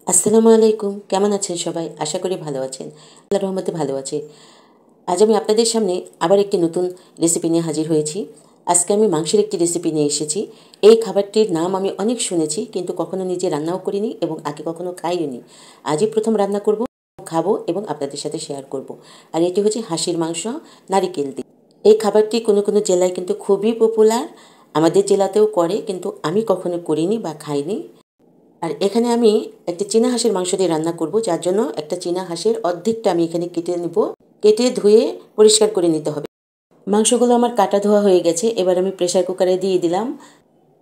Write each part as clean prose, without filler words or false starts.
আসসালামু আলাইকুম, কেমন আছেন সবাই? আশা করি ভালো আছেন। আল্লাহর রহমতে ভালো আছি। আজ আমি আপনাদের সামনে আবার একটি নতুন রেসিপি নিয়ে হাজির হয়েছি। আজকে আমি মাংসের একটি রেসিপি নিয়ে এসেছি। এই খাবারটির নাম আমি অনেক শুনেছি, কিন্তু কখনো নিজে রান্নাও করিনি এবং আগে কখনো খাইওনি। আজই প্রথম রান্না করব, খাবো এবং আপনাদের সাথে শেয়ার করব। আর এটি হচ্ছে হাঁসের মাংস নারিকেল দিয়ে। এই খাবারটি কোনো কোনো জেলায় কিন্তু খুবই পপুলার। আমাদের জেলাতেও করে, কিন্তু আমি কখনো করিনি বা খাইনি। আর এখানে আমি একটা চীনা হাঁসের মাংস দিয়ে রান্না করব, যার জন্য একটা চীনা হাঁসের অর্ধেকটা আমি এখানে কেটে নেব। কেটে ধুয়ে পরিষ্কার করে নিতে হবে। মাংসগুলো আমার কাটা ধোয়া হয়ে গেছে। এবার আমি প্রেসার কুকারে দিয়ে দিলাম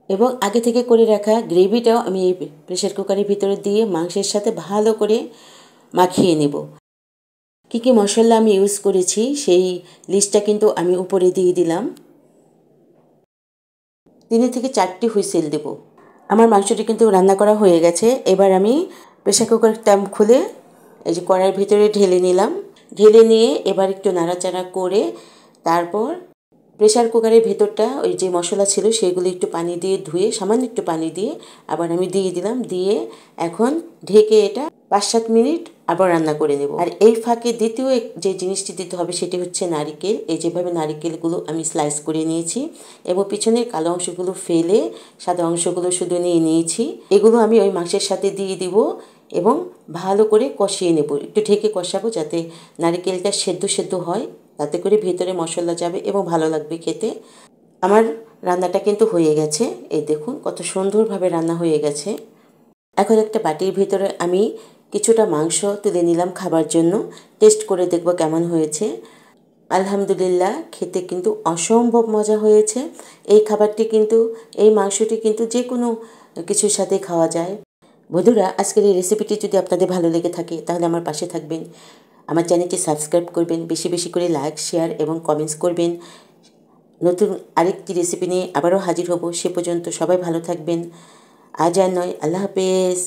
এবং আগে থেকে করে রাখা গ্রেভিটাও আমি এই প্রেসার কুকারের ভিতরে দিয়ে মাংসের সাথে ভালো করে মাখিয়ে নেব। কী কী মশলা আমি ইউজ করেছি সেই লিস্টটা কিন্তু আমি উপরে দিয়ে দিলাম। 3 থেকে 4টি হুইসেল দেব। আমার মাংসটি কিন্তু রান্না করা হয়ে গেছে। এবার আমি প্রেসার কুকারটা খুলে এই যে কড়াইয়ের ভিতরে ঢেলে নিলাম। ঢেলে নিয়ে এবার একটু নাড়াচাড়া করে তারপর প্রেসার কুকারের ভেতরটা ওই যে মশলা ছিল সেগুলো একটু পানি দিয়ে ধুয়ে সামান্য একটু পানি দিয়ে আবার আমি দিয়ে দিলাম। দিয়ে এখন ঢেকে এটা 5-7 মিনিট আবার রান্না করে নেব। আর এই ফাঁকে দ্বিতীয় যে জিনিসটি দিতে হবে সেটি হচ্ছে নারিকেল। এই যেভাবে নারিকেলগুলো আমি স্লাইস করে নিয়েছি এবং পিছনের কালো অংশগুলো ফেলে সাদা অংশগুলো শুধু নিয়ে নিয়েছি। এগুলো আমি ওই মাংসের সাথে দিয়ে দিব এবং ভালো করে কষিয়ে নেব। একটু ঢেকে কষাবো যাতে নারিকেলটা সেদ্ধ সেদ্ধ হয়, তাতে করে ভেতরে মশলা যাবে এবং ভালো লাগবে খেতে। আমার রান্নাটা কিন্তু হয়ে গেছে। এই দেখুন কত সুন্দরভাবে রান্না হয়ে গেছে। এখন একটা বাটির ভিতরে আমি কিছুটা মাংস তুলে নিলাম খাবার জন্য। টেস্ট করে দেখব কেমন হয়েছে। আলহামদুলিল্লাহ, খেতে কিন্তু অসম্ভব মজা হয়েছে। এই খাবারটি কিন্তু, এই মাংসটি কিন্তু যে কোনো কিছুর সাথে খাওয়া যায়। বন্ধুরা, আজকের এই রেসিপিটি যদি আপনাদের ভালো লেগে থাকে তাহলে আমার পাশে থাকবেন, আমার চ্যানেলটি সাবস্ক্রাইব করবেন, বেশি বেশি করে লাইক, শেয়ার এবং কমেন্টস করবেন। নতুন আরেকটি রেসিপি নিয়ে আবারও হাজির হব। সে পর্যন্ত সবাই ভালো থাকবেন। আজ আর নয়, আল্লাহ হাফেজ।